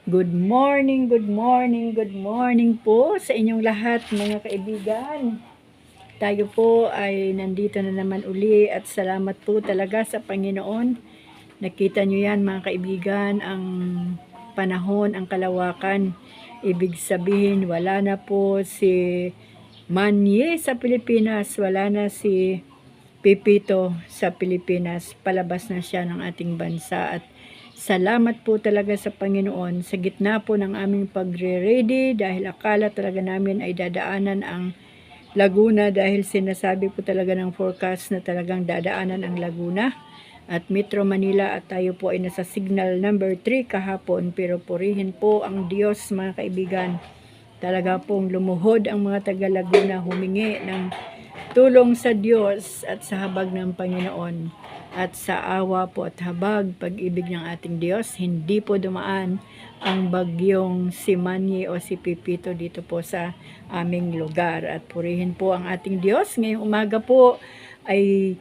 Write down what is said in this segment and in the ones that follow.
Good morning, good morning, good morning po sa inyong lahat mga kaibigan. Tayo po ay nandito na naman uli at salamat po talaga sa Panginoon. Nakita nyo yan mga kaibigan, ang panahon, ang kalawakan. Ibig sabihin wala na po si Manye sa Pilipinas, wala na si Pipito sa Pilipinas. Palabas na siya ng ating bansa at salamat po talaga sa Panginoon sa gitna po ng aming pagre-ready dahil akala talaga namin ay dadaanan ang Laguna dahil sinasabi po talaga ng forecast na talagang dadaanan ang Laguna at Metro Manila at tayo po ay nasa signal number 3 kahapon, pero purihin po ang Diyos mga kaibigan. Talaga pong lumuhod ang mga taga Laguna, humingi ng tulong sa Diyos at sa habag ng Panginoon. At sa awa po at habag, pag-ibig ng ating Diyos, hindi po dumaan ang bagyong si Manye o si Pipito dito po sa aming lugar. At purihin po ang ating Diyos. Ngayong umaga po ay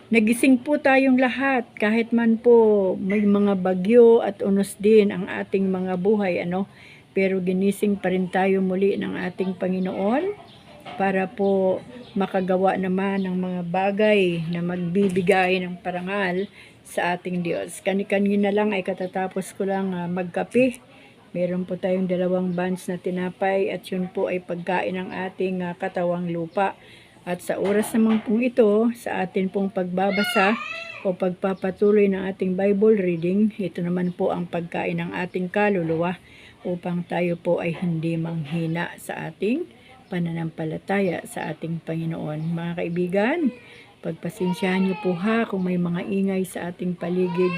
nagising po tayong lahat. Kahit man po may mga bagyo at unos din ang ating mga buhay, pero ginising pa rin tayo muli ng ating Panginoon para po makagawa naman ng mga bagay na magbibigay ng parangal sa ating Diyos. Kani-kanina lang ay katatapos ko lang magkape. Meron po tayong 2 buns na tinapay at yun po ay pagkain ng ating katawang lupa. At sa oras naman pong ito, sa atin pong pagbabasa o pagpapatuloy ng ating Bible reading, ito naman po ang pagkain ng ating kaluluwa upang tayo po ay hindi manghina sa ating pananampalataya sa ating Panginoon. Mga kaibigan, pagpasensyahan niyo po ha kung may mga ingay sa ating paligid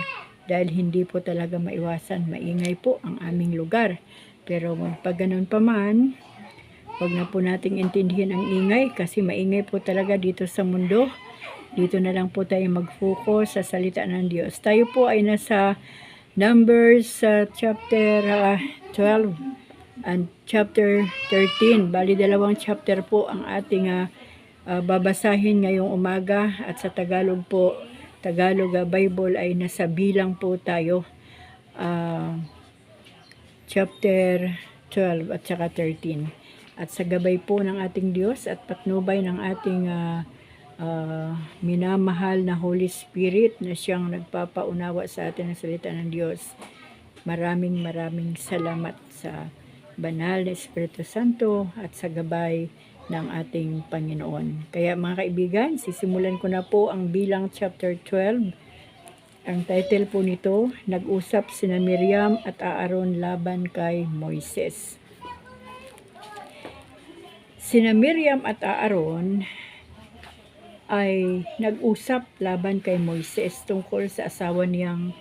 dahil hindi po talaga maiwasan. Maingay po ang aming lugar. Pero pag ganun pa man, huwag na po nating intindihin ang ingay kasi maingay po talaga dito sa mundo. Dito na lang po tayo mag-focus sa salita ng Diyos. Tayo po ay nasa Numbers chapter 12 and chapter 13. Bali 2 chapter po ang ating babasahin ngayong umaga at sa Tagalog po, Tagalog Bible ay nasa bilang po tayo. Chapter 12 at saka 13. At sa gabay po ng ating Diyos at patnubay ng ating minamahal na Holy Spirit na siyang nagpapaunawa sa atin ng salita ng Diyos. Maraming salamat sa banal na Espiritu Santo at sa gabay ng ating Panginoon. Kaya mga kaibigan, sisimulan ko na po ang bilang chapter 12. Ang title po nito, Nag-usap sina Miriam at Aaron laban kay Moises. Sina Miriam at Aaron ay nag-usap laban kay Moises tungkol sa asawa niyang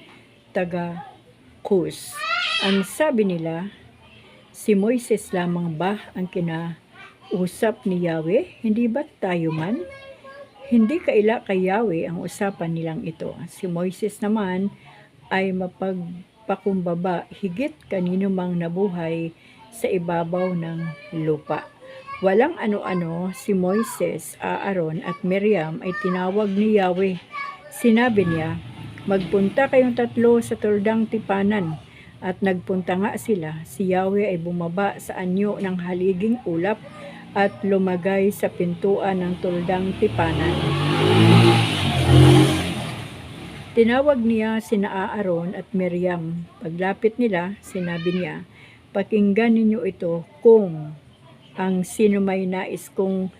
taga Cus. Ang sabi nila, si Moises lamang ba ang kinausap ni Yahweh? Hindi ba tayo man? Hindi kaila kay Yahweh ang usapan nilang ito. Si Moises naman ay mapagpakumbaba higit kanino mang nabuhay sa ibabaw ng lupa. Walang ano-ano, si Moises, Aaron at Miriam ay tinawag ni Yahweh. Sinabi niya, magpunta kayong 3 sa tuldang tipanan. At nagpunta nga sila. Si Yahweh ay bumaba sa anyo ng haliging ulap at lumagay sa pintuan ng tuldang tipanan. Tinawag niya sina Aaron at Miriam. Paglapit nila, sinabi niya, pakinggan ninyo ito kung ang sino may nais kong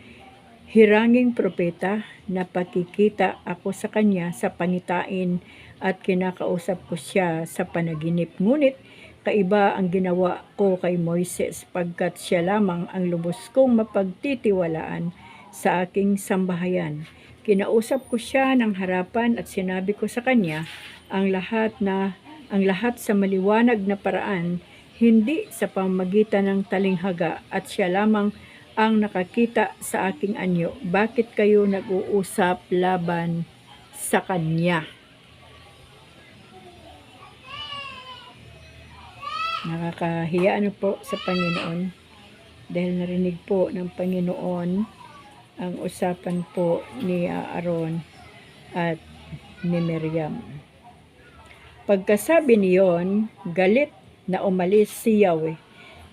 hiranging propeta na pakikita ako sa kanya sa pangitain at kinakausap ko siya sa panaginip. Ngunit kaiba ang ginawa ko kay Moises pagkat siya lamang ang lubos kong mapagtitiwalaan sa aking sambahayan. Kinausap ko siya ng harapan at sinabi ko sa kanya ang lahat sa maliwanag na paraan, hindi sa pamagitan ng talinghaga, at siya lamang ang nakakita sa aking anyo. Bakit kayo nag-uusap laban sa kanya? Nakakahiya po sa Panginoon dahil narinig po ng Panginoon ang usapan po ni Aaron at ni Miriam. Pagkasabi niyon, galit na umalis si Yahweh.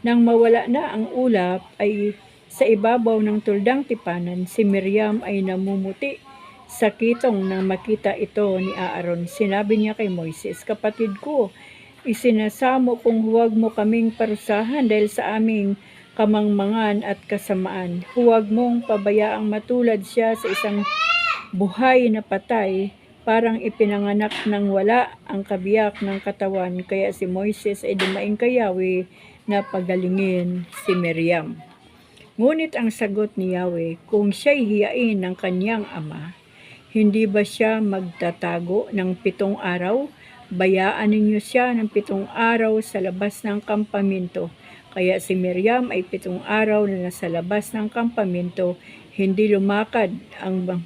Nang mawala na ang ulap ay sa ibabaw ng tuldang tipanan, si Miriam ay namumuti sa kitong nang makita ito ni Aaron. Sinabi niya kay Moises, "Kapatid ko, isinasamo kung huwag mo kaming parusahan dahil sa aming kamangmangan at kasamaan. Huwag mong pabayaang matulad siya sa isang buhay na patay, parang ipinanganak ng wala ang kabiyak ng katawan." Kaya si Moises ay dumaing kay Yahweh na pagalingin si Miriam. Ngunit ang sagot ni Yahweh, kung siya'y hiyain ng kanyang ama, hindi ba siya magtatago ng 7 araw? Bayaan ninyo siya ng 7 araw sa labas ng kampamento. Kaya si Miriam ay 7 araw na nasa labas ng kampamento, hindi lumakad ang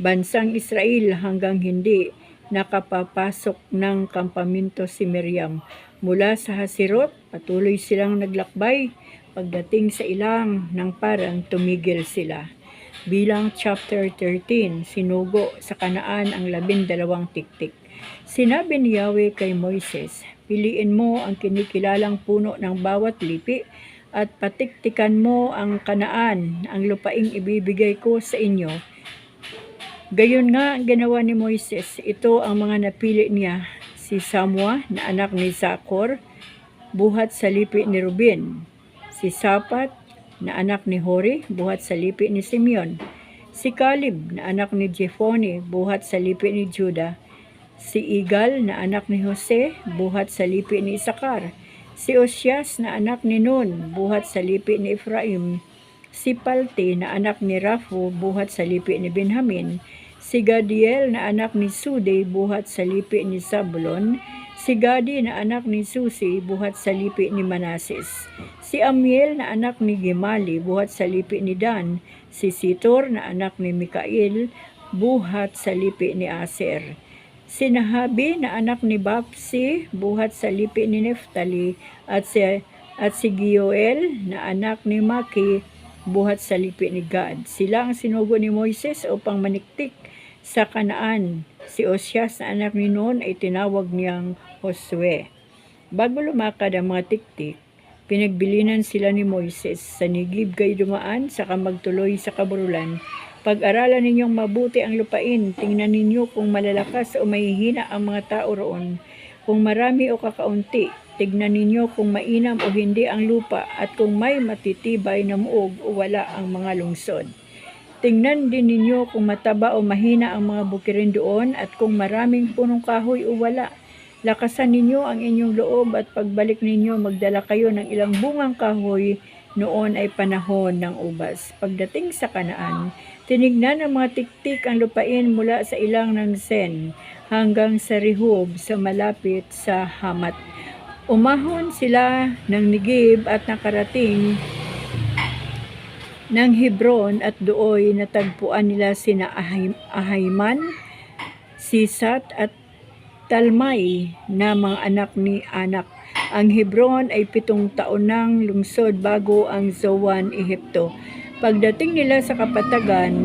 bansang Israel hanggang hindi nakapapasok ng kampamento si Miriam. Mula sa Hasirot, patuloy silang naglakbay. Pagdating sa ilang ng Paran, tumigil sila. Bilang chapter 13, sinugo sa Kanaan ang 12 tiktik. Sinabi ni Yahweh kay Moises, "Piliin mo ang kinikilalang puno ng bawat lipi at patiktikan mo ang Kanaan, ang lupaing ibibigay ko sa inyo." Gayon nga ang ginawa ni Moises. Ito ang mga napili niya: si Samua na anak ni Sakor, buhat sa lipi ni Ruben; si Sapat na anak ni Hori, buhat sa lipi ni Simeon; si Caleb na anak ni Jephone, buhat sa lipi ni Juda; si Igal na anak ni Jose, buhat sa lipi ni Isakar; si Osyas na anak ni Nun, buhat sa lipi ni Ephraim; si Palte na anak ni Rafu, buhat sa lipi ni Benjamin; si Gadiel na anak ni Sude, buhat sa lipi ni Zabulon; si Gadi na anak ni Susi, buhat sa lipi ni Manases; si Amiel na anak ni Gemali, buhat sa lipi ni Dan; si Sitor na anak ni Mikael, buhat sa lipi ni Aser; si Nahabi na anak ni Bapsi, buhat sa lipi ni Neftali; at si Gioel na anak ni Maki, buhat sa lipi ni Gad. Sila ang sinugo ni Moises upang maniktik sa Kanaan. Si Osyas na anak ni Nun ay tinawag niyang Josue. Bago lumakad ang mga tiktik, pinagbilinan sila ni Moises, "Sa Nigib kayo dumaan, saka magtuloy sa Kaburulan. Pag-aralan ninyong mabuti ang lupain, tingnan ninyo kung malalakas o mahihina ang mga tao roon, kung marami o kakaunti. Tignan ninyo kung mainam o hindi ang lupa, at kung may matitibay na muog o wala ang mga lungsod. Tingnan din ninyo kung mataba o mahina ang mga bukirin doon, at kung maraming punong kahoy o wala. Lakasan ninyo ang inyong loob, at pagbalik ninyo magdala kayo ng ilang bungang kahoy, noon ay panahon ng ubas." Pagdating sa Kanaan, tinignan ng mga tiktik ang lupain mula sa ilang ng Sen hanggang sa Rehob sa malapit sa Hamat. Umahon sila ng Nigib at nakarating ng Hebron, at dooy natagpuan nila sina Ahayman, Sisat at Talmai na mga anak ni Anak. Ang Hebron ay 7 taon nang lungsod bago ang Zoan, Ehipto. Pagdating nila sa kapatagan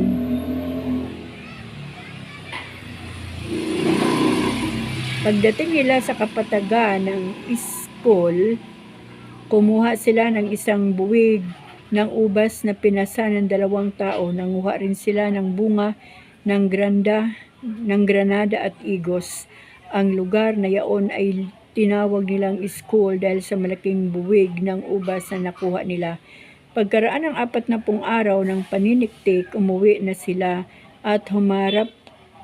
ng Iskol, kumuha sila ng isang buwig ng ubas na pinasa ng 2 tao. Nanguha rin sila ng bunga ng granada at igos. Ang lugar na yaon ay tinawag nilang Iskol dahil sa malaking buwig ng ubas na nakuha nila. Pagkaraan ng 40 araw ng paniniktik, umuwi na sila at humarap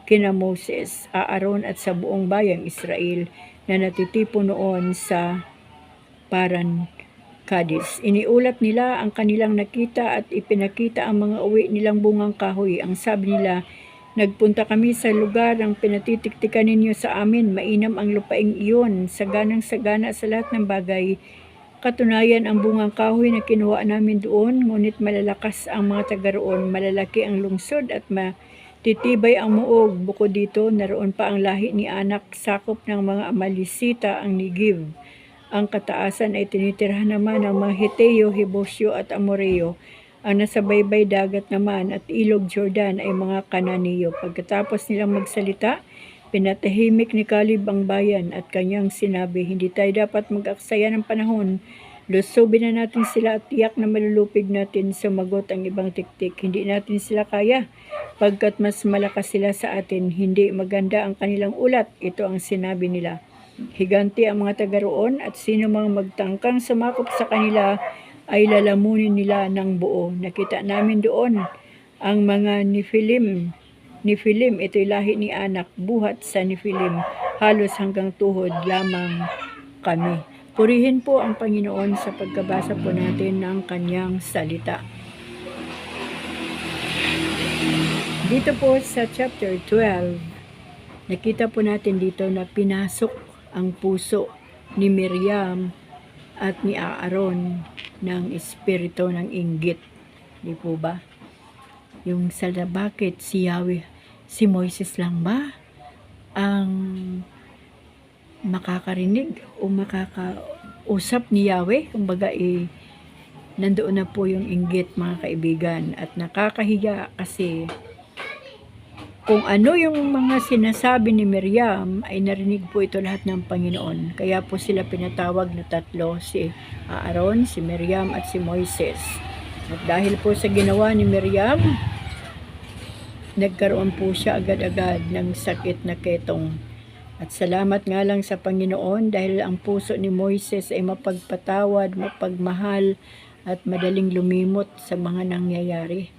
kina Moses, Aaron at sa buong bayang Israel na natitipo noon sa Paran Kadis. Iniulat nila ang kanilang nakita at ipinakita ang mga uwi nilang bungang kahoy. Ang sabi nila, "Nagpunta kami sa lugar ng pinatitiktikan ninyo sa amin. Mainam ang lupaing iyon, saganang-sagana sa lahat ng bagay. Katunayan ang bungang kahoy na kinuha namin doon, ngunit malalakas ang mga taga roon, malalaki ang lungsod at matitibay ang muog. Bukod dito, naroon pa ang lahi ni Anak, sakop ng mga Amalisita ang Nigib. Ang kataasan ay tinitirhan naman ng mga Heteo, Hebusyo at Amoreo. Ang nasa baybay dagat naman at ilog Jordan ay mga Kananiyo." Pagkatapos nilang magsalita, Pinatahimik ni Caleb ang bayan at kanyang sinabi, hindi tayo dapat mag-aksaya ng panahon. Lusubin na natin sila at tiyak na malulupig natin. Sumagot ang ibang tiktik, hindi natin sila kaya. Pagkat mas malakas sila sa atin, hindi maganda ang kanilang ulat. Ito ang sinabi nila. Higanti ang mga taga roon at sino mang magtangkang sumakop sa kanila ay lalamunin nila ng buo. Nakita namin doon ang mga Nephilim. Nephilim, ito'y lahi ni Anak, buhat sa Nephilim, halos hanggang tuhod lamang kami. Purihin po ang Panginoon sa pagkabasa po natin ng kanyang salita. Dito po sa chapter 12, nakita po natin dito na pinasok ang puso ni Miriam at ni Aaron ng espiritu ng inggit. Di po ba? Yung bakit si Yahweh, si Moises lang ba ang makakarinig o makakausap ni Yahweh? Kumbaga nandoon na po yung inggit, mga kaibigan, at nakakahiya kasi kung ano yung mga sinasabi ni Miriam ay narinig po ito lahat ng Panginoon. Kaya po sila pinatawag na tatlo, si Aaron, si Miriam at si Moises. At dahil po sa ginawa ni Miriam, nagkaroon po siya agad-agad ng sakit na ketong. At salamat nga lang sa Panginoon dahil ang puso ni Moises ay mapagpatawad, mapagmahal at madaling lumimot sa mga nangyayari.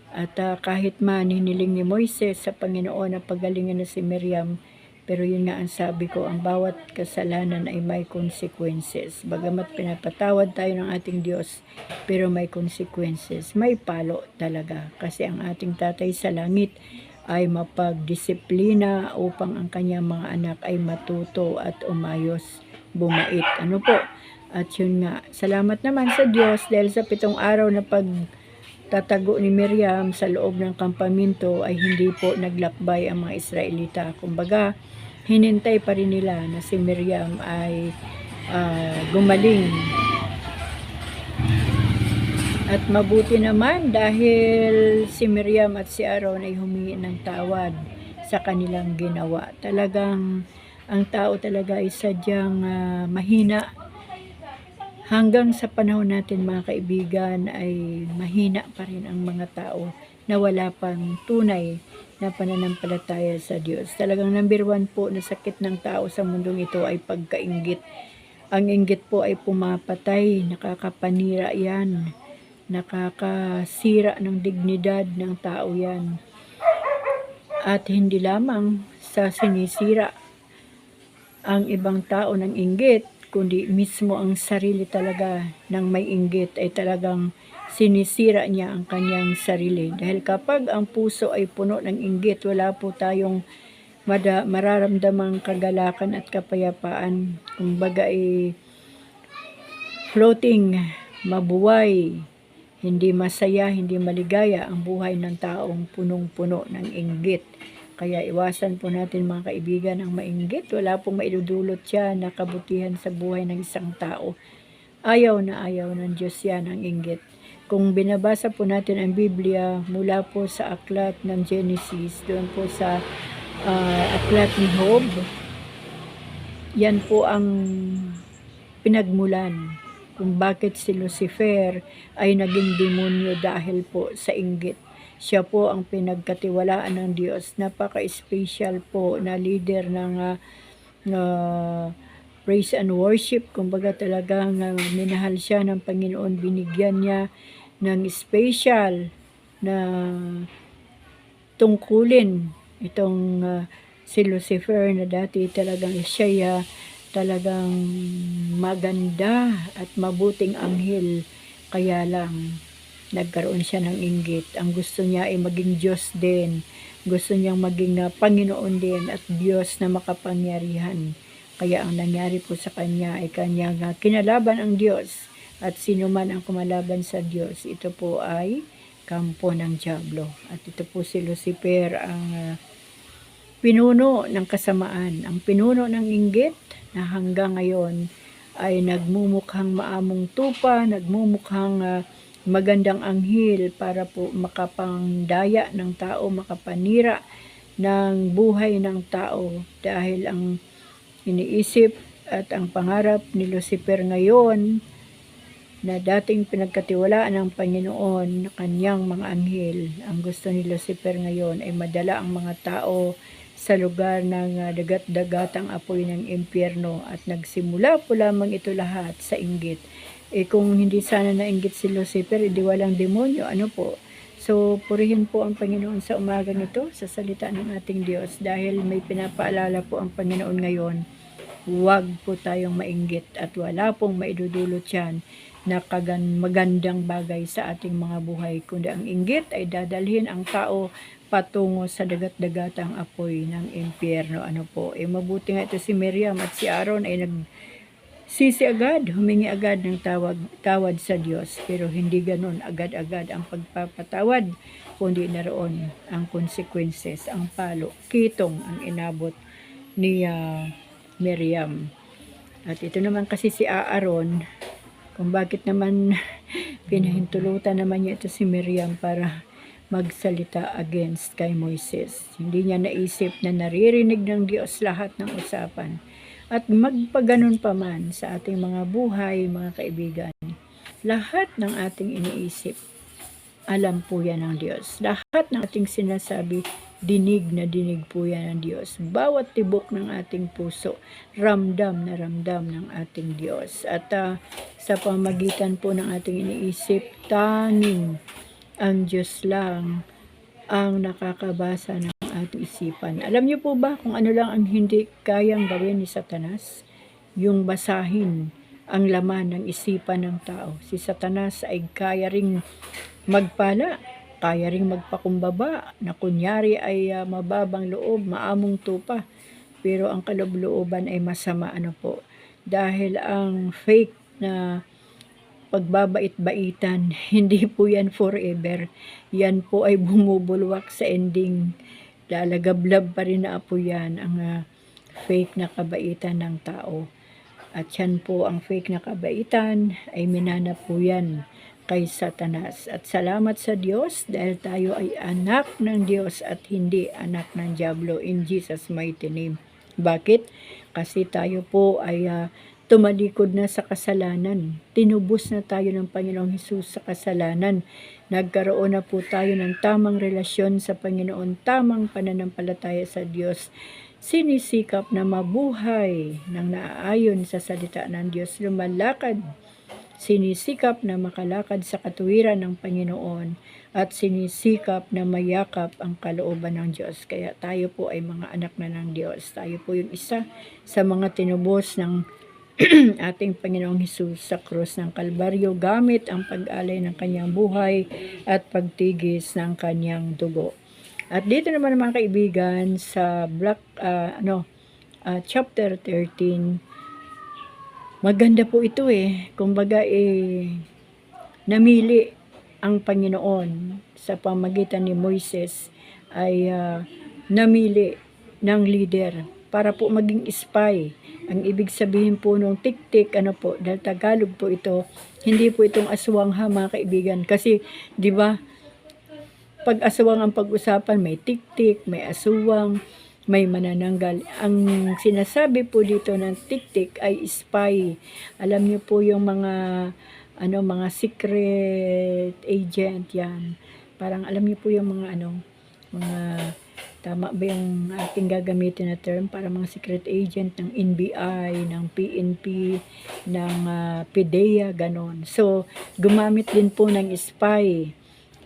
At kahit man hiniling ni Moises sa Panginoon na pagalingan na si Miriam, pero yun nga ang sabi ko, ang bawat kasalanan ay may consequences. Bagamat pinapatawad tayo ng ating Diyos, pero may consequences. May palo talaga. Kasi ang ating Tatay sa langit ay mapagdisiplina upang ang kanyang mga anak ay matuto at umayos, bumait. Ano po? At yun nga, salamat naman sa Diyos dahil sa 7 araw na pagtatago ni Miriam sa loob ng kampamento ay hindi po naglakbay ang mga Israelita. Kumbaga, hinintay pa rin nila na si Miriam ay gumaling. At mabuti naman dahil si Miriam at si Aaron ay humingi ng tawad sa kanilang ginawa. Talagang ang tao talaga ay sadyang mahina. Hanggang sa panahon natin, mga kaibigan, ay mahina pa rin ang mga tao na wala pang tunay na pananampalataya sa Diyos. Talagang number 1 po na sakit ng tao sa mundong ito ay pagkainggit. Ang inggit po ay pumapatay, nakakapanira yan, nakakasira ng dignidad ng tao yan. At hindi lamang sa sinisira ang ibang tao ng inggit, kundi mismo ang sarili talaga ng may inggit ay talagang sinisira niya ang kanyang sarili. Dahil kapag ang puso ay puno ng inggit, wala po tayong mararamdamang kagalakan at kapayapaan. Kumbaga floating, mabuhay, hindi masaya, hindi maligaya ang buhay ng taong punong-puno ng inggit. Kaya iwasan po natin, mga kaibigan, ang mainggit. Wala pong maidudulot siya na kabutihan sa buhay ng isang tao. Ayaw na ayaw ng Diyos yan, ang inggit. Kung binabasa po natin ang Biblia mula po sa aklat ng Genesis, doon po sa aklat ni Job, yan po ang pinagmulan kung bakit si Lucifer ay naging demonyo dahil po sa inggit. Siya po ang pinagkatiwalaan ng Diyos. Napaka-special po na leader ng praise and worship. Kumbaga talagang minahal siya ng Panginoon. Binigyan niya ng special na tungkulin itong si Lucifer na dati talagang siya talagang maganda at mabuting anghel. Kaya lang nagkaroon siya ng inggit. Ang gusto niya ay maging Diyos din. Gusto niyang maging Panginoon din at Diyos na makapangyarihan. Kaya ang nangyari po sa kanya ay kanyang kinalaban ang Diyos. At sino man ang kumalaban sa Diyos, ito po ay kampo ng dyablo. At ito po si Lucifer ang pinuno ng kasamaan. Ang pinuno ng inggit na hanggang ngayon ay nagmumukhang maamong tupa, nagmumukhang magandang anghel para po makapangdaya ng tao, makapanira ng buhay ng tao dahil ang iniisip at ang pangarap ni Lucifer ngayon na dating pinagkatiwalaan ng Panginoon na kanyang mga anghel. Ang gusto ni Lucifer ngayon ay madala ang mga tao sa lugar ng dagat-dagatang apoy ng impyerno at nagsimula po lamang ito lahat sa inggit. Kung hindi sana nainggit si Lucifer, hindi walang demonyo, ano po? So, purihin po ang Panginoon sa umaga nito sa salita ng ating Diyos dahil may pinapaalala po ang Panginoon ngayon. Huwag po tayong mainggit at wala pong maidudulot yan na magandang bagay sa ating mga buhay. Kundi ang inggit ay dadalhin ang tao patungo sa dagat-dagatang apoy ng impyerno. Ano po? Mabuti nga ito si Miriam at si Aaron ay nagsisi agad, humingi agad ng tawad sa Diyos. Pero hindi ganon agad-agad ang pagpapatawad, kundi naroon ang consequences, ang palo, kitong ang inabot ni Miriam. At ito naman kasi si Aaron, kung bakit naman pinahintulutan naman niya ito si Miriam para magsalita against kay Moises. Hindi niya naisip na naririnig ng Diyos lahat ng usapan. At magpaganon pa man sa ating mga buhay, mga kaibigan, lahat ng ating iniisip, alam po yan ng Diyos. Lahat ng ating sinasabi, dinig na dinig po yan ng Diyos. Bawat tibok ng ating puso, ramdam na ramdam ng ating Diyos. At sa pamagitan po ng ating iniisip, tanging ang Diyos lang ang nakakabasa ng ating isipan. Alam niyo po ba kung ano lang ang hindi kayang gawin ni Satanas? Yung basahin ang laman ng isipan ng tao. Si Satanas ay kaya ring magpala, kaya ring magpakumbaba, na kunyari ay mababang loob, maamong tupa. Pero ang kaloob-looban ay masama, ano po. Dahil ang fake na pagbabait-baitan, hindi po yan forever. Yan po ay bumubulwak sa ending. Lalagablab pa rin na po yan, ang fake na kabaitan ng tao. At yan po, ang fake na kabaitan ay minana po yan kay Satanas. At salamat sa Diyos dahil tayo ay anak ng Diyos at hindi anak ng Diablo, in Jesus' mighty name. Bakit? Kasi tayo po ay tumalikod na sa kasalanan. Tinubos na tayo ng Panginoong Hesus sa kasalanan. Nagkaroon na po tayo ng tamang relasyon sa Panginoon, tamang pananampalataya sa Diyos. Sinisikap na mabuhay ng naaayon sa salita ng Diyos, lumalakad. Sinisikap na makalakad sa katuwiran ng Panginoon at sinisikap na mayakap ang kalooban ng Diyos. Kaya tayo po ay mga anak na ng Diyos. Tayo po yung isa sa mga tinubos ng ating Panginoong Hesus sa krus ng Kalbaryo gamit ang pag-alay ng kanyang buhay at pagtigis ng kanyang dugo. At dito naman mga kaibigan sa chapter 13, maganda po ito kumbaga namili ang Panginoon sa pamagitan ni Moises ay namili ng leader para po maging spy. Ang ibig sabihin po nung tik-tik, dahil Tagalog po ito, hindi po itong aswang mga kaibigan. Kasi, di ba, pag aswang ang pag-usapan, may tik-tik, may aswang, may manananggal. Ang sinasabi po dito ng tik-tik ay spy. Alam niyo po yung mga secret agent yan. Parang alam niyo po yung mga tama ba yung ating gagamitin na term para mga secret agent ng NBI, ng PNP, ng PDEA, ganon. So, gumamit din po ng spy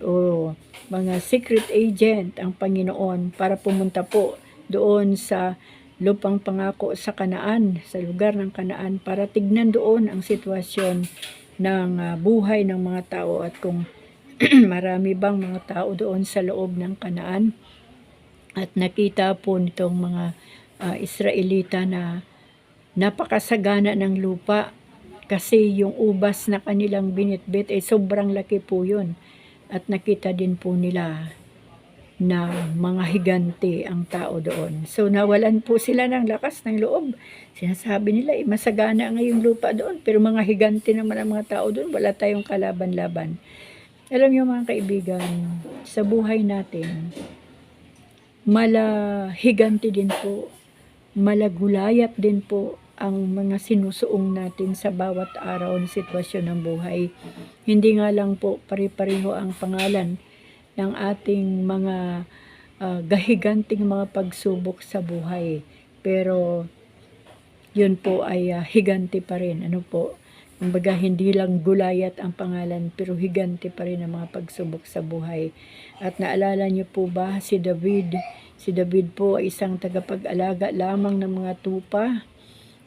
o mga secret agent ang Panginoon para pumunta po doon sa lupang pangako sa Kanaan, sa lugar ng Kanaan, para tignan doon ang sitwasyon ng buhay ng mga tao at kung marami bang mga tao doon sa loob ng Kanaan. At nakita po nitong mga Israelita na napakasagana ng lupa kasi yung ubas na kanilang binitbit ay sobrang laki po yun. At nakita din po nila na mga higante ang tao doon. So nawalan po sila ng lakas ng loob. Sinasabi nila, masagana ngayong lupa doon, pero mga higante naman ang mga tao doon, wala tayong kalaban-laban. Alam niyo mga kaibigan, sa buhay natin, malahiganti din po, malagulayat din po ang mga sinusuong natin sa bawat araw ng sitwasyon ng buhay. Hindi nga lang po pare-pareho ang pangalan ng ating mga gahiganting mga pagsubok sa buhay. Pero yun po ay higanti pa rin. Ano po? Kumbaga, hindi lang Gulayat ang pangalan, pero higanti pa rin ang mga pagsubok sa buhay. At naalala niyo po ba si David? Si David po ay isang tagapag-alaga lamang ng mga tupa.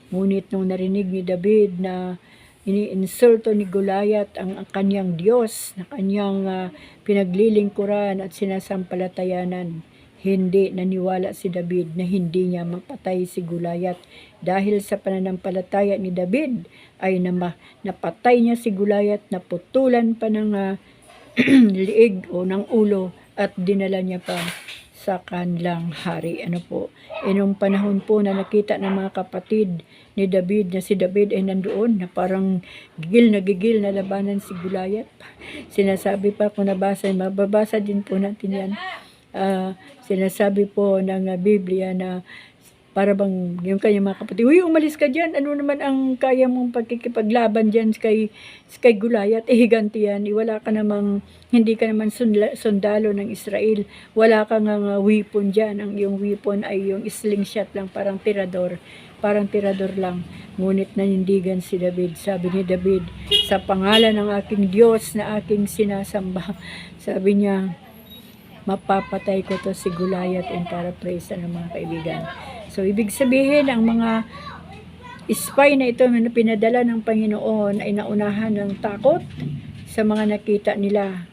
Ngunit nung narinig ni David na iniinsulto ni Gulayat ang kanyang Diyos, na kanyang pinaglilingkuran at sinasampalatayanan, hindi naniwala si David na hindi niya mapatay si Gulayat. Dahil sa pananampalataya ni David ay napatay niya si Gulayat, naputulan pa ng liig o ng ulo at dinala niya pa sa kanilang hari. Ano po? Nung panahon po na nakita ng mga kapatid ni David na si David ay nandoon na parang gigil na labanan si Gulayat. Sinasabi pa kung nabasa, mababasa din po natin yan. Sinasabi po ng Biblia na para bang yung kanyang mga kapatid, uy, umalis ka dyan, ano naman ang kaya mong pagkikipaglaban dyan kay Gulayat, higanti yan, wala ka namang, hindi ka naman sundalo ng Israel, wala kang weapon dyan, ang iyong weapon ay yung slingshot lang, parang tirador lang. Ngunit nanindigan si David, sabi ni David, sa pangalan ng aking Diyos na aking sinasamba, sabi niya, mapapatay ko to si Gulayat, in paraphrase ng mga kaibigan. So, ibig sabihin, ang mga spy na ito na pinadala ng Panginoon ay naunahan ng takot sa mga nakita nila.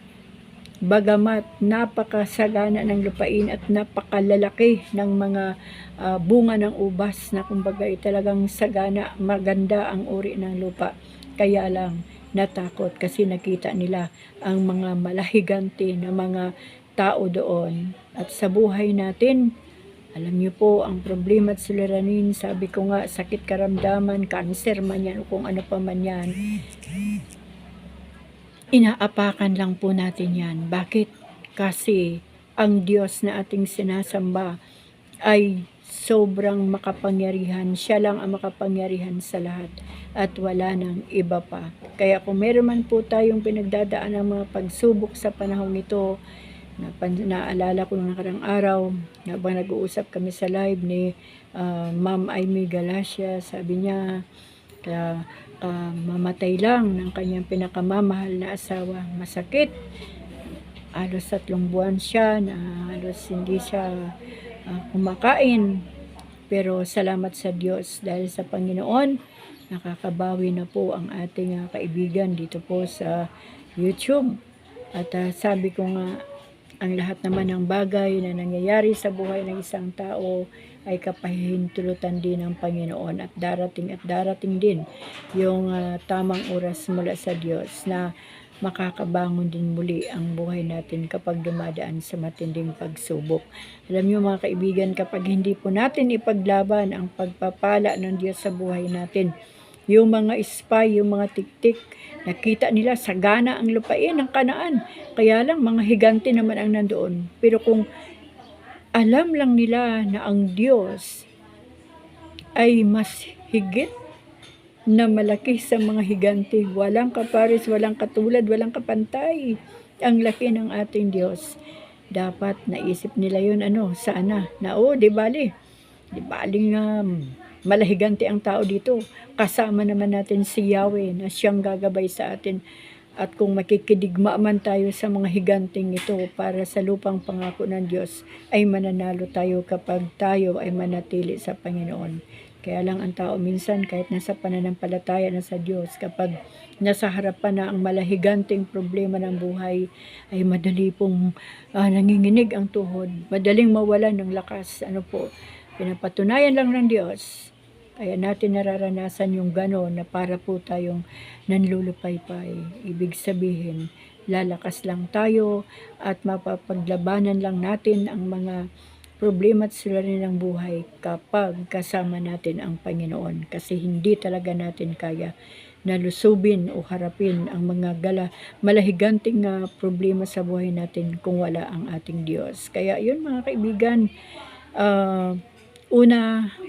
Bagamat napakasagana ng lupain at napakalalaki ng mga bunga ng ubas na kumbaga ay talagang sagana, maganda ang uri ng lupa. Kaya lang natakot kasi nakita nila ang mga malahiganti na mga tao doon. At sa buhay natin, alam niyo po, ang problema at suliranin, sabi ko nga, sakit karamdaman, cancer man yan, o kung ano pa man yan, inaapakan lang po natin yan. Bakit? Kasi ang Diyos na ating sinasamba ay sobrang makapangyarihan. Siya lang ang makapangyarihan sa lahat at wala nang iba pa. Kaya kung meron man po tayong pinagdadaan ng mga pagsubok sa panahon nito, naalala ko nung nakarang araw, habang nag-uusap kami sa live ni Ma'am Amy Galacia, sabi niya, mamatay lang ng kanyang pinakamamahal na asawa. Masakit. Halos 3 buwan siya na halos hindi siya kumakain. Pero salamat sa Diyos dahil sa Panginoon, nakakabawi na po ang ating kaibigan dito po sa YouTube. At sabi ko nga, ang lahat naman ng bagay na nangyayari sa buhay ng isang tao ay kapahintulutan din ng Panginoon at darating din yung tamang oras mula sa Diyos na makakabangon din muli ang buhay natin kapag dumadaan sa matinding pagsubok. Alam niyo mga kaibigan, kapag hindi po natin ipaglaban ang pagpapala ng Diyos sa buhay natin, yung mga spy, yung mga tiktik, nakita nila sagana ang lupain ng Kanaan. Kaya lang mga higante naman ang nandoon. Pero kung alam lang nila na ang Diyos ay mas higit na malaki sa mga higante, walang kapares, walang katulad, walang kapantay ang laki ng ating Diyos. Dapat naisip nila yun, sana, na di baling malahiganti ang tao dito. Kasama naman natin si Yahweh na siyang gagabay sa atin. At kung makikidigma man tayo sa mga higanting ito para sa lupang pangako ng Diyos, ay mananalo tayo kapag tayo ay manatili sa Panginoon. Kaya lang ang tao minsan, kahit nasa pananampalataya na sa Diyos, kapag nasa harapan na ang malahiganting problema ng buhay, ay madali pong nanginginig ang tuhod, madaling mawalan ng lakas. Pinapatunayan lang ng Diyos. Kaya natin nararanasan yung gano'n na para po tayong nanlulupaypay. Ibig sabihin, lalakas lang tayo at mapapaglabanan lang natin ang mga problema at suliranin ng buhay kapag kasama natin ang Panginoon. Kasi hindi talaga natin kaya na lusubin o harapin ang mga malahiganting problema sa buhay natin kung wala ang ating Diyos. Kaya yun mga kaibigan, una,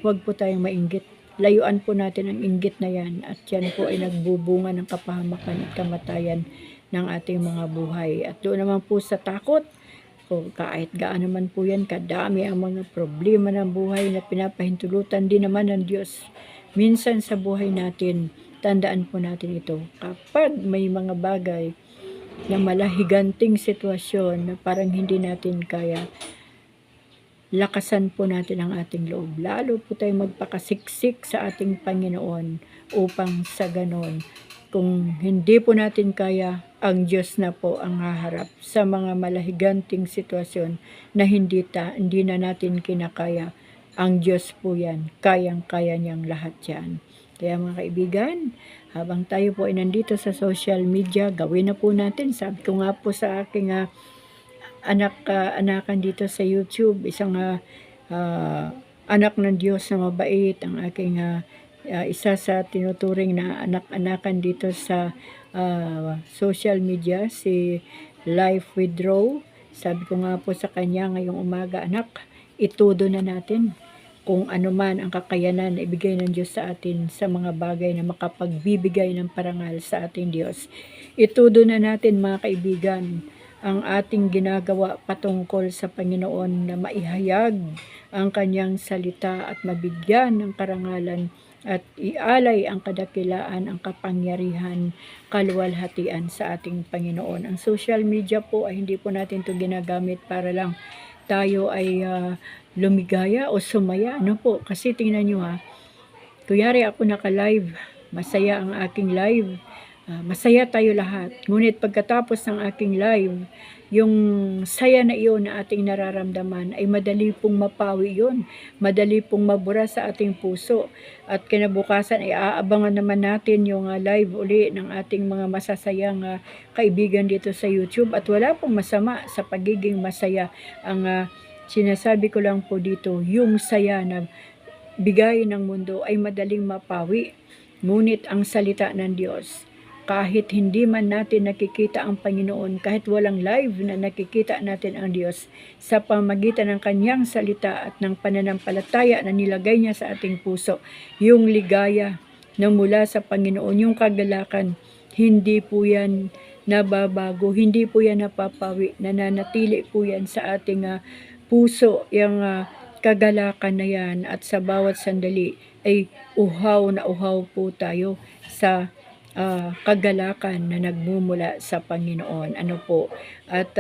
wag po tayong mainggit. Layuan po natin ang inggit na yan at yan po ay nagbubunga ng kapahamakan at kamatayan ng ating mga buhay. At doon naman po sa takot, kung kahit gaano naman po yan, kadami ang mga problema ng buhay na pinapahintulutan din naman ng Diyos. Minsan sa buhay natin, tandaan po natin ito. Kapag may mga bagay na malahiganting sitwasyon na parang hindi natin kaya, lakasan po natin ang ating loob. Lalo po tayo magpakasiksik sa ating Panginoon upang sa ganon, kung hindi po natin kaya, ang Diyos na po ang haharap sa mga malahiganting sitwasyon na hindi na natin kinakaya. Ang Diyos po yan, kayang-kaya niyang lahat yan. Kaya mga kaibigan, habang tayo po ay nandito sa social media, gawin na po natin. Sabi ko nga po sa aking anakan dito sa YouTube, isang anak ng Diyos na mabait, ang aking isa sa tinuturing na anak-anakan dito sa social media, si Life with Row. Sabi ko nga po sa kanya ngayong umaga, anak, itudo na natin kung ano man ang kakayanan na ibigay ng Diyos sa atin sa mga bagay na makapagbibigay ng parangal sa ating Diyos. Itudo na natin mga kaibigan ang ating ginagawa patungkol sa Panginoon na maihayag ang kanyang salita at mabigyan ng karangalan at ialay ang kadakilaan, ang kapangyarihan, kaluwalhatian sa ating Panginoon. Ang social media po ay hindi po natin ito ginagamit para lang tayo ay lumigaya o sumaya. Ano po? Kasi tingnan nyo kuyari ako naka-live, masaya ang aking live, masaya tayo lahat. Ngunit pagkatapos ng aking live, yung saya na iyon na ating nararamdaman ay madali pong mapawi yun. Madali pong mabura sa ating puso. At kinabukasan ay aabangan naman natin yung live uli ng ating mga masasayang kaibigan dito sa YouTube. At wala pong masama sa pagiging masaya. Ang sinasabi ko lang po dito, yung saya na bigay ng mundo ay madaling mapawi. Ngunit ang salita ng Diyos, kahit hindi man natin nakikita ang Panginoon, kahit walang live na nakikita natin ang Diyos, sa pamagitan ng kanyang salita at ng pananampalataya na nilagay niya sa ating puso, yung ligaya na mula sa Panginoon, yung kagalakan, hindi po yan nababago, hindi po yan napapawi, nananatili po yan sa ating puso, yung kagalakan na yan, at sa bawat sandali ay uhaw na uhaw po tayo sa kagalakan na nagmumula sa Panginoon. Ano po? At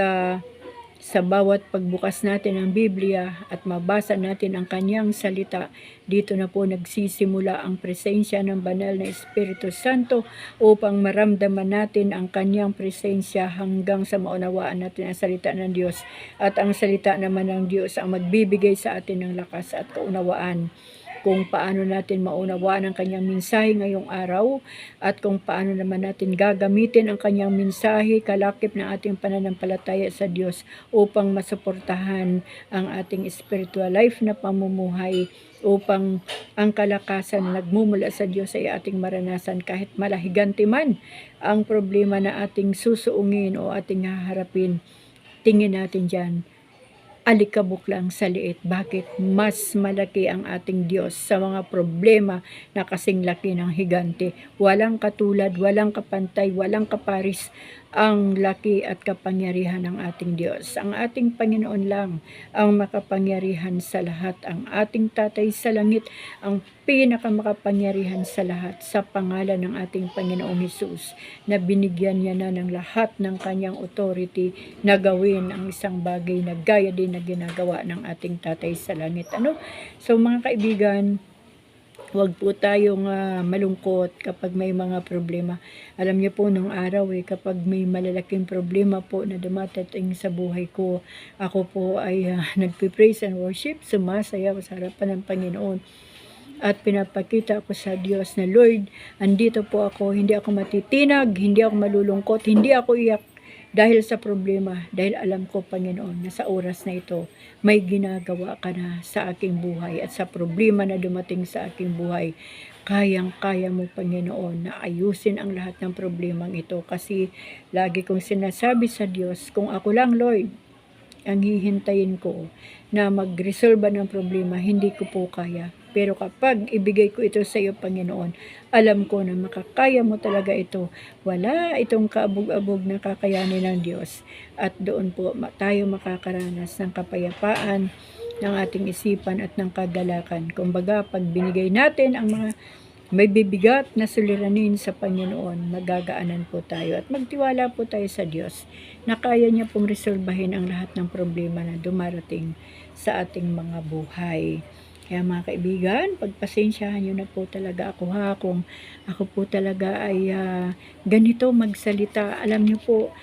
sa bawat pagbukas natin ng Biblia at mabasa natin ang kanyang salita, dito na po nagsisimula ang presensya ng banal na Espiritu Santo upang maramdaman natin ang kanyang presensya hanggang sa maunawaan natin ang salita ng Diyos. At ang salita naman ng Diyos ang magbibigay sa atin ng lakas at kaunawaan kung paano natin maunawaan ang kanyang mensahe ngayong araw at kung paano naman natin gagamitin ang kanyang mensahe kalakip ng ating pananampalataya sa Diyos upang masuportahan ang ating spiritual life na pamumuhay, upang ang kalakasan na nagmumula sa Diyos ay ating maranasan kahit malahiganti man ang problema na ating susuungin o ating haharapin. Tingin natin dyan, alikabok lang sa liit. Bakit? Mas malaki ang ating Diyos sa mga problema na kasing laki ng higante. Walang katulad, walang kapantay, walang kaparis ang laki at kapangyarihan ng ating Diyos. Ang ating Panginoon lang ang makapangyarihan sa lahat. Ang ating Tatay sa langit ang pinakamakapangyarihan sa lahat, sa pangalan ng ating Panginoong Hesus, na binigyan niya na ng lahat ng kanyang authority na gawin ang isang bagay na gaya din na ginagawa ng ating Tatay sa langit. So mga kaibigan, huwag po tayong malungkot kapag may mga problema. Alam niyo po nung araw kapag may malalaking problema po na dumatating sa buhay ko, ako po ay nagpe-praise and worship, sumasayaw sa harapan ng Panginoon. At pinapakita ko sa Diyos na, Lord, andito po ako, hindi ako matitinag, hindi ako malulungkot, hindi ako iyak dahil sa problema, dahil alam ko, Panginoon, na sa oras na ito, may ginagawa ka na sa aking buhay at sa problema na dumating sa aking buhay. kayang-kaya mo, Panginoon, na ayusin ang lahat ng problemang ito. Kasi lagi kong sinasabi sa Diyos, kung ako lang, Lord, ang hihintayin ko na mag-resolve ng problema, hindi ko po kaya. Pero kapag ibigay ko ito sa iyo, Panginoon, alam ko na makakaya mo talaga ito. Wala itong kaabog-abog na kakayanin ng Diyos. At doon po tayo makakaranas ng kapayapaan ng ating isipan at ng kagalakan. Kumbaga, pag binigay natin ang mga may bibigat na suliranin sa Panginoon, magagaanan po tayo at magtiwala po tayo sa Diyos na kaya niya pong resolbahin ang lahat ng problema na dumarating sa ating mga buhay. Kaya mga kaibigan, pagpasensyahan niyo na po talaga ako ha, kung ako po talaga ay ganito magsalita. Alam niyo po,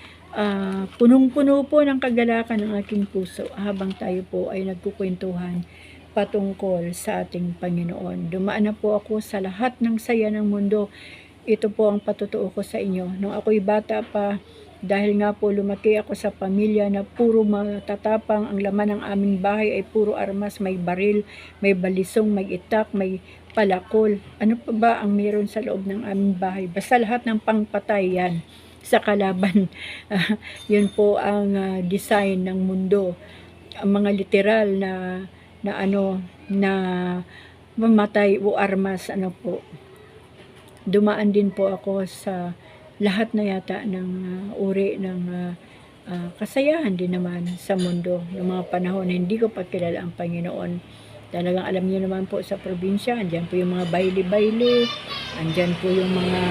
punong-puno po ng kagalakan ng aking puso habang tayo po ay nagkukwentuhan patungkol sa ating Panginoon. Dumaan na po ako sa lahat ng saya ng mundo. Ito po ang patotoo ko sa inyo. Nung ako'y bata pa, dahil nga po lumaki ako sa pamilya na puro matatapang, ang laman ng aming bahay ay puro armas, may baril, may balisong, may itak, may palakol. Ano pa ba ang meron sa loob ng aming bahay? Basta lahat ng pangpatay yan sa kalaban. Yun po ang design ng mundo. Ang mga literal na mamatay o armas, po. Dumaan din po ako sa lahat na yata ng uri ng kasayahan din naman sa mundo. Ng mga panahon na hindi ko pa kilala ang Panginoon. Talagang alam niyo naman po sa probinsya, andyan po yung mga baile-baile, andyan po yung mga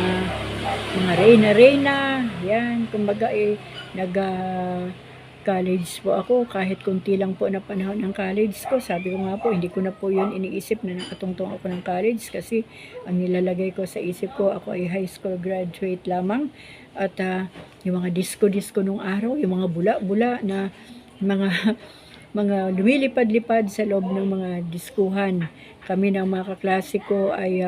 reyna-reyna, yan, kumbaga college po ako, kahit kunti lang po na panahon ng college ko. Sabi ko nga po, hindi ko na po yun iniisip na nakatungtong ako ng college kasi ang nilalagay ko sa isip ko, ako ay high school graduate lamang. At yung mga disco-disco nung araw, yung mga bula-bula na mga mga lumilipad-lipad sa loob ng mga diskuhan. Kami ng mga kaklase ko ay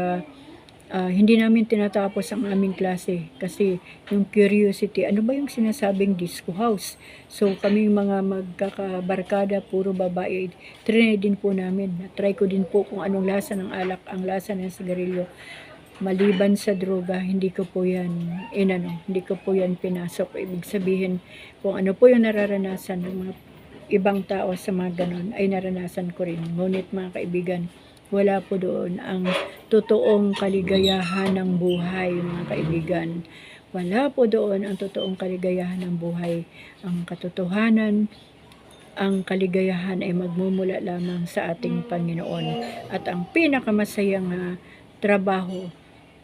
hindi namin tinatapos ang aming klase kasi yung curiosity, ano ba yung sinasabing disco house? So kami mga magkakabarkada, puro babae, trinay din po namin. Try ko din po kung anong lasa ng alak, ang lasa ng sigarilyo. Maliban sa droga, hindi ko po yan hindi ko po yan pinasok. Ibig sabihin, kung ano po yung nararanasan ng mga ibang tao sa mga ganon, ay naranasan ko rin. Ngunit mga kaibigan, wala po doon ang totoong kaligayahan ng buhay, mga kaibigan. Wala po doon ang totoong kaligayahan ng buhay. Ang katotohanan, ang kaligayahan ay magmumula lamang sa ating Panginoon. At ang pinakamasayang trabaho,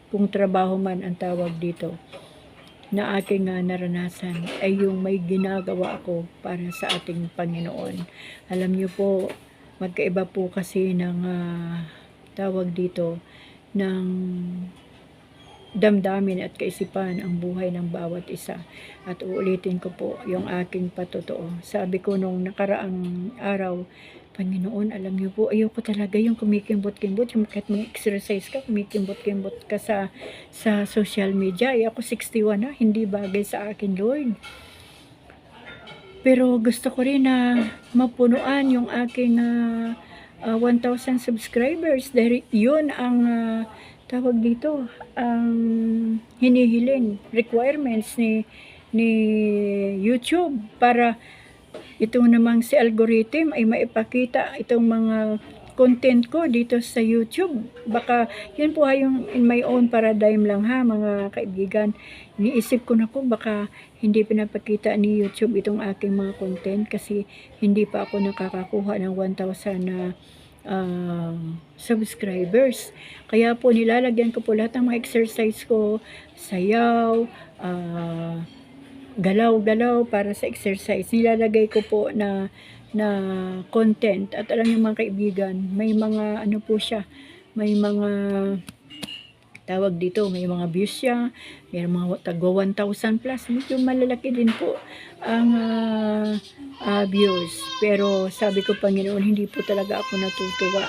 kung trabaho man ang tawag dito, na aking naranasan ay yung may ginagawa ako para sa ating Panginoon. Alam niyo po, magkaiba po kasi ng tawag dito ng damdamin at kaisipan ang buhay ng bawat isa. At uulitin ko po yung aking patotoo. Sabi ko nung nakaraang araw, Panginoon, alam niyo po, ayoko talaga yung kumikimbot-kimbot, yung kahit mag-exercise ka, kumikimbot-kimbot ka sa social media. Ay ako 61 na, hindi bagay sa akin, Lord. Pero gusto ko rin na mapunuan yung aking 1,000 subscribers. Dahil yun ang tawag dito, ang hinihiling requirements ni YouTube para itong namang si algorithm ay maipakita itong mga content ko dito sa YouTube. Baka yun po yung in my own paradigm lang ha, mga kaibigan. Iniisip ko na po baka hindi pinapakita ni YouTube itong aking mga content kasi hindi pa ako nakakakuha ng 1,000 na subscribers. Kaya po nilalagyan ko po lahat ng mga exercise ko, sayaw, galaw-galaw para sa exercise. Nilalagay ko po na content. At alam niyo mga kaibigan, may mga po siya, may mga tawag dito, may mga views siya, may mga tagwa 1,000 plus, medyo malalaki din po ang views. Pero sabi ko, Panginoon, hindi po talaga ako natutuwa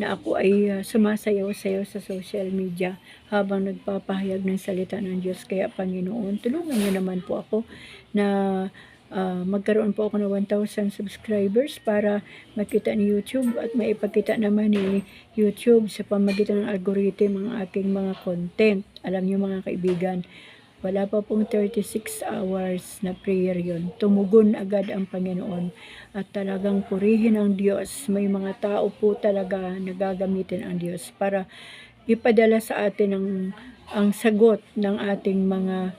na ako ay sumasayaw-sayaw sa social media habang nagpapahayag ng salita ng Diyos. Kaya Panginoon, tulungan niyo naman po ako na magkaroon po ako ng 1,000 subscribers para makita ni YouTube at maipakita naman ni YouTube sa pamagitan ng algorithm ang aking mga content. Alam niyo mga kaibigan, wala pa pong 36 hours na prayer yon. Tumugon agad ang Panginoon at talagang purihin ang Diyos. May mga tao po talaga na gagamitin ang Diyos para ipadala sa atin ang sagot ng ating mga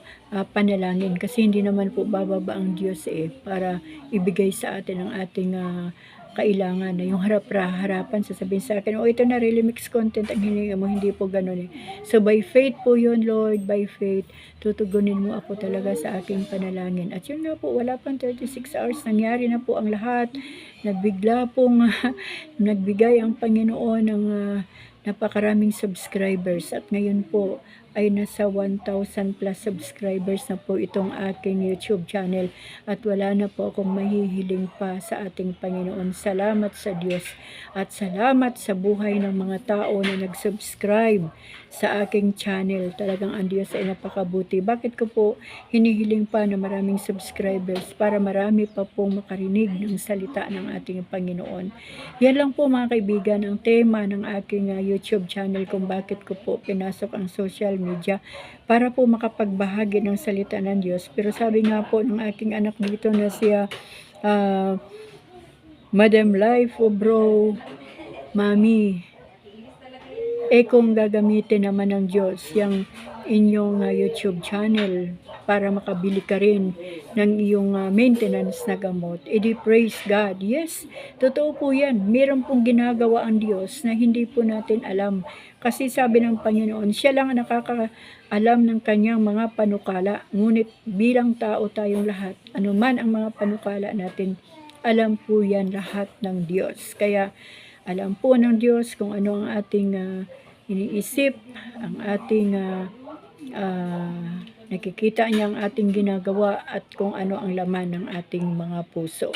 panalangin, kasi hindi naman po bababa ang Diyos para ibigay sa atin ang ating kailangan na yung harapan sasabihin sa akin, ito na really mixed content ang hininga mo, hindi po ganun So by faith po yun, Lord, by faith tutugunin mo ako talaga sa aking panalangin. At yun nga po, wala pang 36 hours, nangyari na po ang lahat. Nagbigla pong nagbigay ang Panginoon ng napakaraming subscribers at ngayon po ay nasa 1,000 plus subscribers na po itong aking YouTube channel at wala na po akong mahihiling pa sa ating Panginoon. Salamat sa Diyos at salamat sa buhay ng mga tao na nag-subscribe sa aking channel. Talagang ang Diyos ay napakabuti. Bakit ko po hinihiling pa na maraming subscribers? Para marami pa pong makarinig ng salita ng ating Panginoon. Yan lang po mga kaibigan ang tema ng aking YouTube channel kung bakit ko po pinasok ang social media para po makapagbahagi ng salita ng Diyos. Pero sabi nga po ng aking anak dito na siya Madam Life o Bro, Mami, kung gagamitin naman ng Diyos yung inyong YouTube channel para makabili ka rin ng iyong maintenance na gamot, edi praise God. Yes, totoo po yan. Meron pong ginagawa ang Diyos na hindi po natin alam. Kasi sabi ng Panginoon, siya lang ang nakakaalam ng kanyang mga panukala. Ngunit bilang tao tayong lahat, anuman ang mga panukala natin, alam po yan lahat ng Diyos. Kaya alam po ng Diyos kung ano ang ating iniisip, ang ating nakikita niya ang ating ginagawa at kung ano ang laman ng ating mga puso.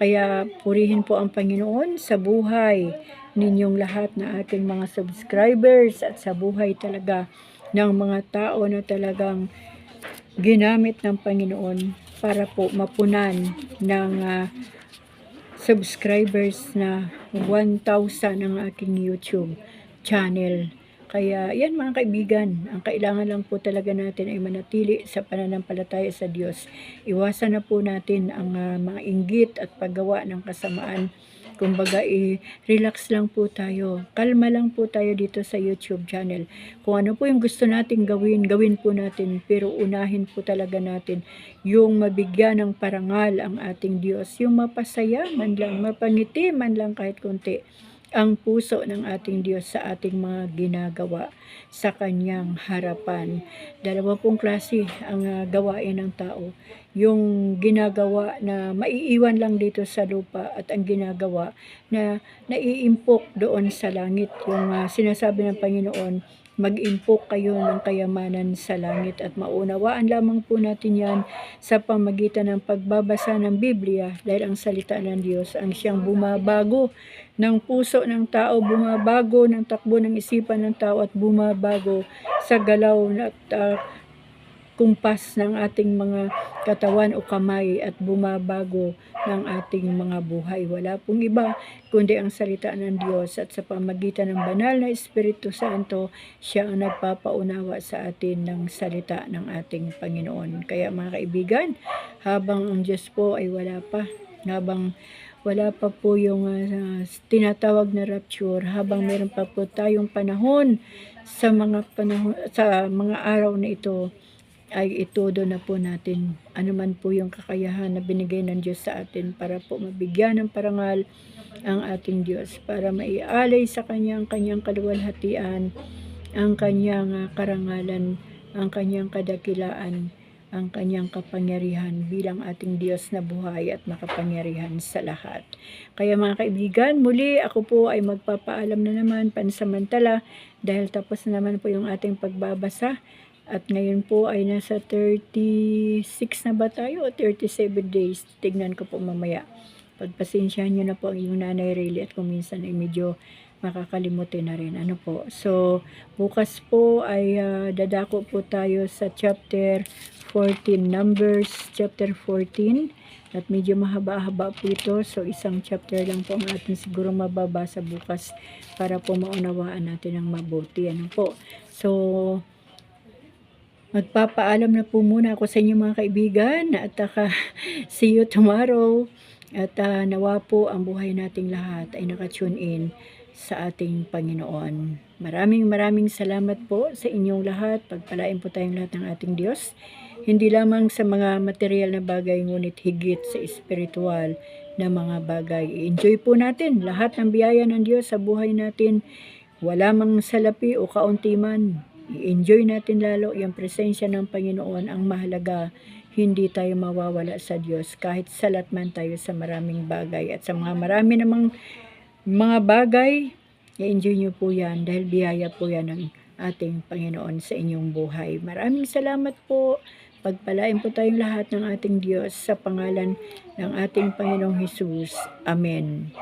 Kaya purihin po ang Panginoon sa buhay ninyong lahat na ating mga subscribers at sa buhay talaga ng mga tao na talagang ginamit ng Panginoon para po mapunan ng subscribers na 1,000 ang aking YouTube channel. Kaya yan mga kaibigan, ang kailangan lang po talaga natin ay manatili sa pananampalataya sa Diyos. Iwasan na po natin ang mga inggit at paggawa ng kasamaan. Kumbaga, relax lang po tayo. Kalma lang po tayo dito sa YouTube channel. Kung ano po yung gusto natin gawin, gawin po natin. Pero unahin po talaga natin yung mabigyan ng parangal ang ating Diyos. Yung mapasaya man lang, mapangiti man lang kahit konti ang puso ng ating Diyos sa ating mga ginagawa sa kanyang harapan. Dalawa pong klase ang gawain ng tao. Yung ginagawa na maiiwan lang dito sa lupa at ang ginagawa na naiimpok doon sa langit. Yung sinasabi ng Panginoon, mag-impok kayo ng kayamanan sa langit at maunawaan lamang po natin yan sa pamagitan ng pagbabasa ng Biblia dahil ang salita ng Diyos ang siyang bumabago ng puso ng tao, bumabago ng takbo ng isipan ng tao at bumabago sa galaw at kumpas ng ating mga katawan o kamay at bumabago ng ating mga buhay. Wala pong iba kundi ang salita ng Diyos at sa pamagitan ng banal na Espiritu Santo, siya ang nagpapaunawa sa atin ng salita ng ating Panginoon. Kaya mga kaibigan, habang ang Diyos po ay wala pa, habang wala pa po yung tinatawag na rapture, habang meron pa po tayong panahon sa mga araw na ito, ay itudo na po natin anuman po yung kakayahan na binigay ng Diyos sa atin para po mabigyan ng parangal ang ating Diyos, para maialay sa kanyang kaluwalhatian, ang kanyang karangalan, ang kanyang kadakilaan, ang kanyang kapangyarihan bilang ating Diyos na buhay at makapangyarihan sa lahat. Kaya mga kaibigan, muli ako po ay magpapaalam na naman pansamantala dahil tapos na naman po yung ating pagbabasa. At ngayon po ay nasa 36 na ba tayo o 37 days? Tignan ko po mamaya. Pagpasensyahan nyo na po yung Nanay Rayleigh at kung minsan ay medyo makakalimutin na rin. Ano po? So, bukas po ay dadako po tayo sa chapter 14, Numbers chapter 14. At medyo mahaba-haba po ito. So, isang chapter lang po ang ating siguro mababasa bukas para po maunawaan natin ng mabuti. Ano po? So, magpapaalam na po muna ako sa inyo mga kaibigan. At see you tomorrow. At nawa po ang buhay nating lahat ay nakatune in sa ating Panginoon. Maraming salamat po sa inyong lahat. Pagpalain po tayong lahat ng ating Diyos. Hindi lamang sa mga material na bagay, ngunit higit sa espiritual na mga bagay. I-enjoy po natin lahat ng biyaya ng Diyos sa buhay natin. Wala mang salapi o kaunti man. I-enjoy natin lalo yung presensya ng Panginoon. Ang mahalaga, hindi tayo mawawala sa Diyos kahit salat man tayo sa maraming bagay. At sa marami namang mga bagay, i-enjoy nyo po yan dahil biyaya po yan ng ating Panginoon sa inyong buhay. Maraming salamat po. Pagpalain po tayong lahat ng ating Diyos sa pangalan ng ating Panginoong Hesus. Amen.